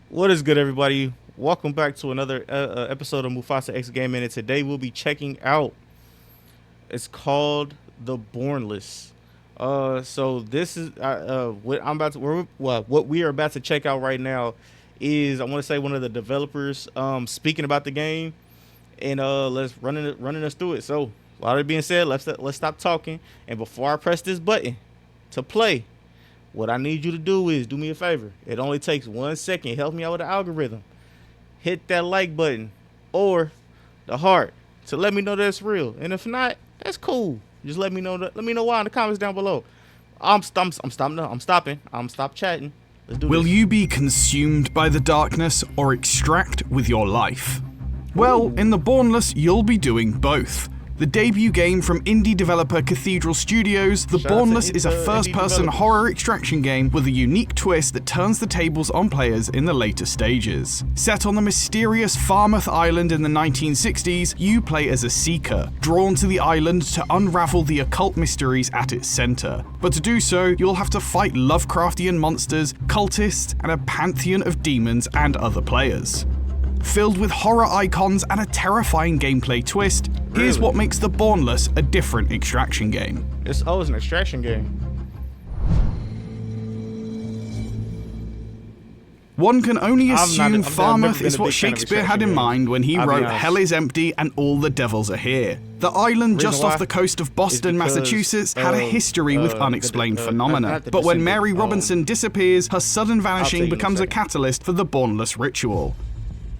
What is good, everybody? Welcome back to another episode of Mufasa X Gaming, and today we'll be checking out. It's called the Bornless. So this is what I'm about to. What we are about to check out right now is I want to say one of the developers speaking about the game, and let's running us through it. So a lot of it being said, let's stop talking, and before I press this button to play. What I need you to do is do me a favor. It only takes 1 second. Help me out with the algorithm. Hit that like button or the heart to let me know that it's real. And if not, that's cool. Just let me know. Let me know why in the comments down below. I'm stopping. I'm stop chatting. Let's do Will this. you be consumed by the darkness or extract with your life? Well, in the Bornless, you'll be doing both. The debut game from indie developer Cathedral Studios, The Shout out to Bornless is a first-person developers. horror extraction game with a unique twist that turns the tables on players in the later stages. Set on the mysterious Falmouth Island in the 1960s, you play as a seeker, drawn to the island to unravel the occult mysteries at its center. But to do so, you'll have to fight Lovecraftian monsters, cultists, and a pantheon of demons and other players. Filled with horror icons and a terrifying gameplay twist, here's Really? what makes the Bornless a different extraction game. It's always an extraction game. One can only I've assume never Falmouth been is a what big fan of Shakespeare had extraction in mind games. when he I'll be wrote honest. Hell is empty and all the devils are here. The island Reason just why off the coast of Boston, because, Massachusetts had a history with unexplained phenomena, not the but when descendant, Mary Robinson disappears, her sudden tell vanishing you in a becomes a second. catalyst for the Bornless ritual.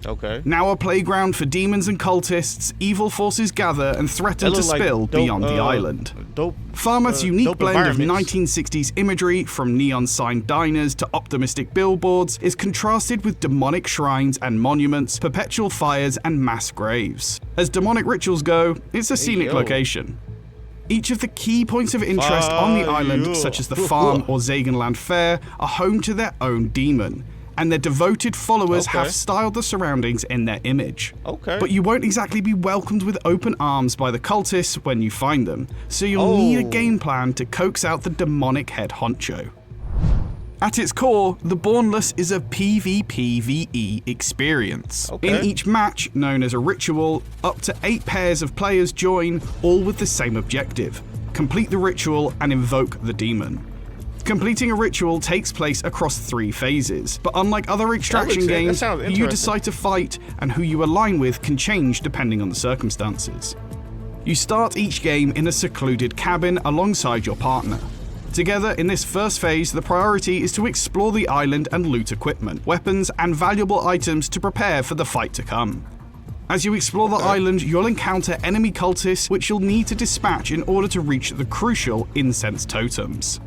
Okay. Now a playground for demons and cultists, evil forces gather and threaten That to look like spill dope, beyond the island. Dope. Falmouth's unique dope blend of environments. 1960s imagery, from neon sign diners to optimistic billboards, is contrasted with demonic shrines and monuments, perpetual fires, and mass graves. As demonic rituals go, it's a scenic yo. location. Each of the key points of interest on the island, Fire. such as the farm or Zagenland Fair, are home to their own demon, and their devoted followers Okay. have styled the surroundings in their image. Okay. But you won't exactly be welcomed with open arms by the cultists when you find them, so you'll need a game plan to coax out the demonic head honcho. At its core, the Bornless is a PvPvE experience. Okay. In each match, known as a ritual, up to 8 pairs of players join, all with the same objective: complete the ritual and invoke the demon. Completing a ritual takes place across 3 phases, but unlike other extraction that games, sounds who you interesting. decide to fight and who you align with can change depending on the circumstances. You start each game in a secluded cabin alongside your partner. Together, in this first phase, the priority is to explore the island and loot equipment, weapons, and valuable items to prepare for the fight to come. As you explore the island, you'll encounter enemy cultists which you'll need to dispatch in order to reach the crucial incense totems.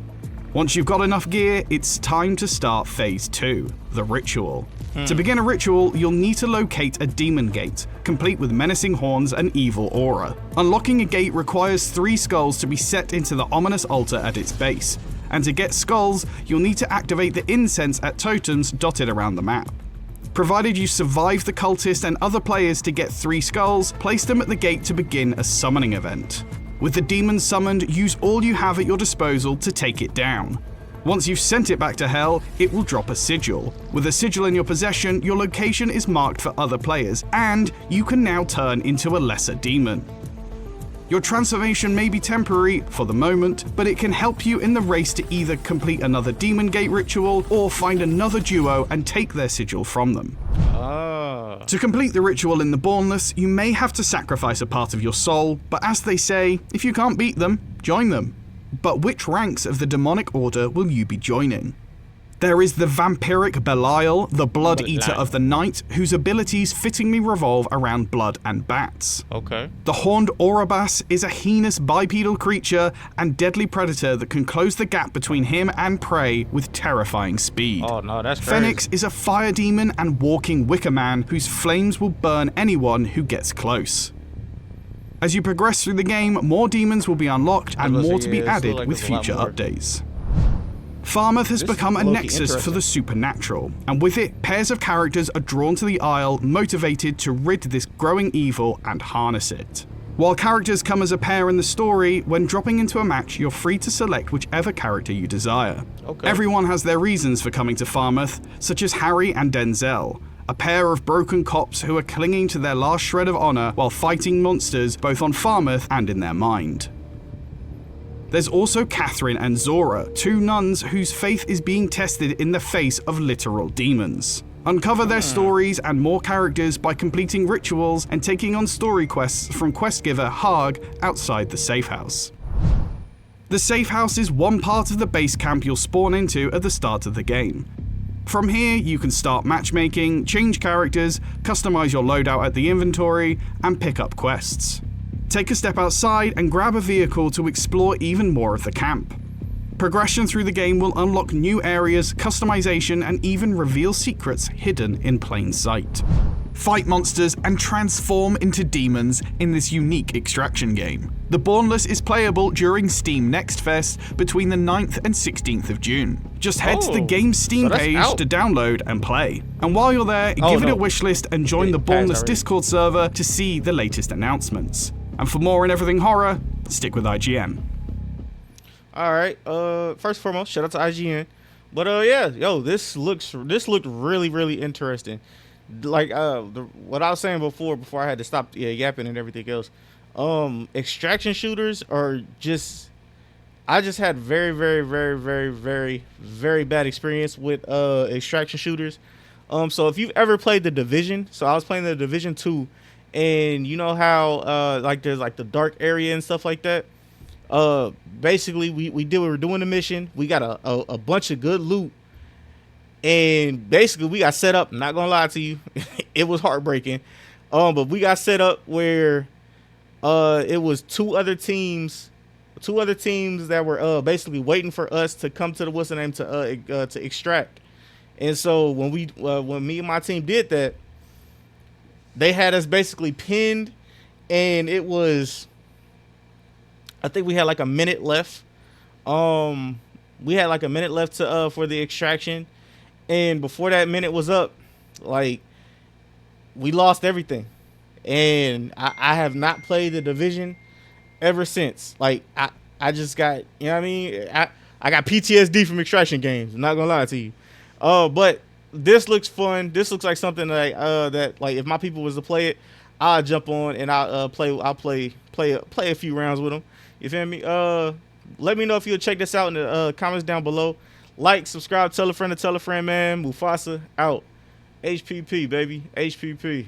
Once you've got enough gear, it's time to start Phase 2, the ritual. To begin a ritual, you'll need to locate a demon gate, complete with menacing horns and evil aura. Unlocking a gate requires 3 skulls to be set into the ominous altar at its base, and to get skulls, you'll need to activate the incense at totems dotted around the map. Provided you survive the cultist and other players to get 3 skulls, place them at the gate to begin a summoning event. With the demon summoned, use all you have at your disposal to take it down. Once you've sent it back to hell, it will drop a sigil. With a sigil in your possession, your location is marked for other players, and you can now turn into a lesser demon. Your transformation may be temporary for the moment, but it can help you in the race to either complete another demon gate ritual or find another duo and take their sigil from them. To complete the ritual in the Bornless, you may have to sacrifice a part of your soul, but as they say, if you can't beat them, join them. But which ranks of the demonic order will you be joining? There is the vampiric Belial, the blood What is eater that? of the night, whose abilities fittingly revolve around blood and bats. Okay. The horned Orobas is a heinous bipedal creature and deadly predator that can close the gap between him and prey with terrifying speed. Oh no, that's crazy. Phoenix is a fire demon and walking wicker man whose flames will burn anyone who gets close. As you progress through the game, more demons will be unlocked and gonna more say, to be yeah, it added feels like with there's a lot future more. updates. Falmouth has This is become a low-key nexus for the interesting. supernatural, and with it, pairs of characters are drawn to the Isle, motivated to rid this growing evil and harness it. While characters come as a pair in the story, when dropping into a match, you're free to select whichever character you desire. Okay. Everyone has their reasons for coming to Falmouth, such as Harry and Denzel, a pair of broken cops who are clinging to their last shred of honor while fighting monsters both on Falmouth and in their mind. There's also Catherine and Zora, two nuns whose faith is being tested in the face of literal demons. Uncover their stories and more characters by completing rituals and taking on story quests from quest giver Harg outside the safe house. The safe house is one part of the base camp you'll spawn into at the start of the game. From here, you can start matchmaking, change characters, customize your loadout at the inventory, and pick up quests. Take a step outside and grab a vehicle to explore even more of the camp. Progression through the game will unlock new areas, customization, and even reveal secrets hidden in plain sight. Fight monsters and transform into demons in this unique extraction game. The Bornless is playable during Steam Next Fest between the 9th and 16th of June. Just head to the game's Steam page to download and play. And while you're there, give it a wishlist and join the Bornless Discord server to see the latest announcements. And for more on everything horror, stick with IGN. All right. First and foremost, shout out to IGN. But yeah, yo, this looked really, really interesting. Like what I was saying before I had to stop yapping and everything else. Extraction shooters are just, I just had very, very, very, very, very, very bad experience with extraction shooters. So if you've ever played The Division, so I was playing The Division 2, and you know how like there's like the dark area and stuff like that. Basically we were doing the mission. We got a bunch of good loot, and basically we got set up. Not gonna lie to you, it was heartbreaking. But we got set up where it was two other teams that were basically waiting for us to come to the what's the name to extract. And so when me and my team did that, they had us basically pinned, and it was, I think we had like a minute left. We had like a minute left to for the extraction, and before that minute was up, like, we lost everything. And I have not played The Division ever since. Like, I just got, you know what I mean? I got PTSD from extraction games. I'm not gonna lie to you. But this looks fun. This looks like something like that, like, if my people was to play it, I'll jump on and I'll play a few rounds with them. You feel me? Let me know if you'll check this out in the comments down below. Like, subscribe, tell a friend to tell a friend, man. Mufasa out. HPP, baby. HPP.